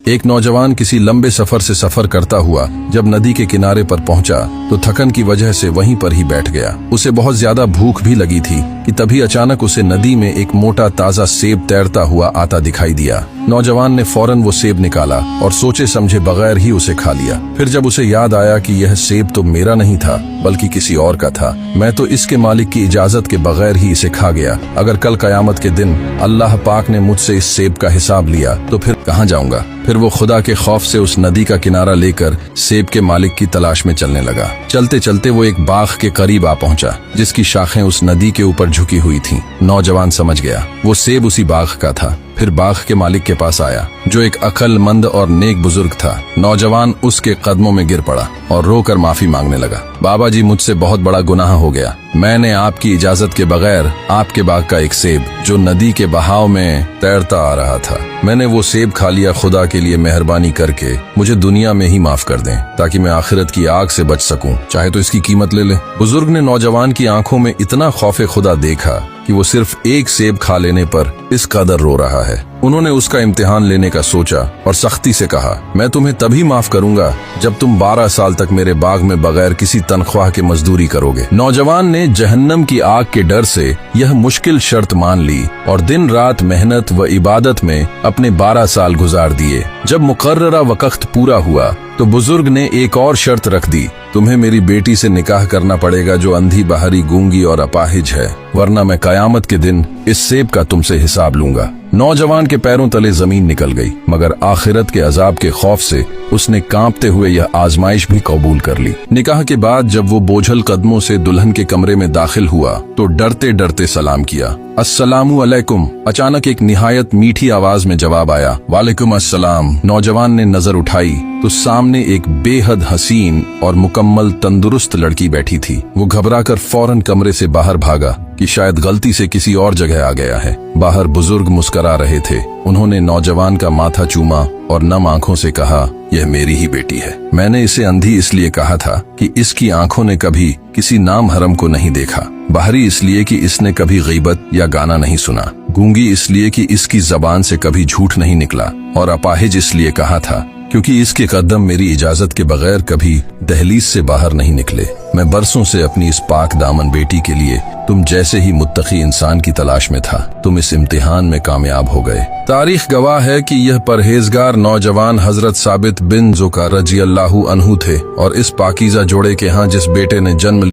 एक नौजवान किसी लंबे सफर से सफर करता हुआ जब नदी के किनारे पर पहुंचा तो थकन की वजह से वहीं पर ही बैठ गया। उसे बहुत ज्यादा भूख भी लगी थी कि तभी अचानक उसे नदी में एक मोटा ताजा सेब तैरता हुआ आता दिखाई दिया। नौजवान ने फौरन वो सेब निकाला और सोचे समझे बगैर ही उसे खा लिया। फिर जब उसे याद आया कि यह सेब तो मेरा नहीं था बल्कि किसी और का था, मैं तो इसके मालिक की इजाजत के बगैर ही इसे खा गया। अगर कल कयामत के दिन अल्लाह पाक ने मुझसे इस सेब का हिसाब लिया तो फिर कहाँ जाऊंगा। फिर वो खुदा के खौफ से उस नदी का किनारा लेकर सेब के मालिक की तलाश में चलने लगा। चलते चलते वो एक बाग के करीब आ पहुंचा जिसकी शाखें उस नदी के ऊपर झुकी हुई थीं। नौजवान समझ गया वो सेब उसी बाग का था। फिर बाग के मालिक के पास आया जो एक अक्लमंद और नेक बुजुर्ग था। नौजवान उसके कदमों में गिर पड़ा और रोकर माफी मांगने लगा। बाबा जी, मुझसे बहुत बड़ा गुनाह हो गया। मैंने आपकी इजाजत के बगैर आपके बाग का एक सेब जो नदी के बहाव में तैरता आ रहा था, मैंने वो सेब खा लिया। खुदा के लिए मेहरबानी करके मुझे दुनिया में ही माफ कर दें ताकि मैं आखिरत की आग से बच सकूं, चाहे तो इसकी कीमत ले ले। बुजुर्ग ने नौजवान की आंखों में इतना खौफे खुदा देखा कि वो सिर्फ एक सेब खा लेने पर इस कदर रो रहा है। उन्होंने उसका इम्तिहान लेने का सोचा और सख्ती से कहा, मैं तुम्हें तभी माफ करूंगा जब तुम 12 साल तक मेरे बाग में बगैर किसी तनख्वाह के मजदूरी करोगे। नौजवान ने जहन्नम की आग के डर से यह मुश्किल शर्त मान ली और दिन रात मेहनत व इबादत में अपने 12 साल गुजार दिए। जब मुकर्ररा वक्त पूरा हुआ तो बुजुर्ग ने एक और शर्त रख दी, तुम्हें मेरी बेटी से निकाह करना पड़ेगा जो अंधी, बहरी, गूंगी और अपाहिज है, वरना मैं कयामत के दिन इस सेब का तुमसे हिसाब लूंगा। नौजवान के पैरों तले जमीन निकल गई, मगर आखिरत के अजाब के खौफ से उसने कांपते हुए यह आजमाइश भी कबूल कर ली। निकाह के बाद जब वो बोझल कदमों से दुल्हन के कमरे में दाखिल हुआ तो डरते डरते सलाम किया, अस्सलामु अलैकुम। अचानक एक निहायत मीठी आवाज में जवाब आया, वालेकुम अस्सलाम। नौजवान ने नजर उठाई तो सामने एक बेहद हसीन और मुकम्मल तंदुरुस्त लड़की बैठी थी। वो घबराकर फौरन कमरे से बाहर भागा कि शायद गलती से किसी और जगह आ गया है। बाहर बुजुर्ग मुस्करा रहे थे। उन्होंने नौजवान का माथा चूमा और नम आंखों से कहा, यह मेरी ही बेटी है। मैंने इसे अंधी इसलिए कहा था कि इसकी आंखों ने कभी किसी नाम हरम को नहीं देखा, बहरी इसलिए कि इसने कभी गीबत या गाना नहीं सुना, गूंगी इसलिए कि इसकी जबान से कभी झूठ नहीं निकला, और अपाहिज इसलिए कहा था क्योंकि इसके कदम मेरी इजाजत के बगैर कभी दहलीज से बाहर नहीं निकले। मैं बरसों से अपनी इस पाक दामन बेटी के लिए तुम जैसे ही मुत्तकी इंसान की तलाश में था। तुम इस इम्तिहान में कामयाब हो गए। तारीख गवाह है कि यह परहेजगार नौजवान हजरत साबित बिन ज़ुका रज़ियल्लाहु अन्हु थे और इस पाकीज़ा जोड़े के यहाँ जिस बेटे ने जन्म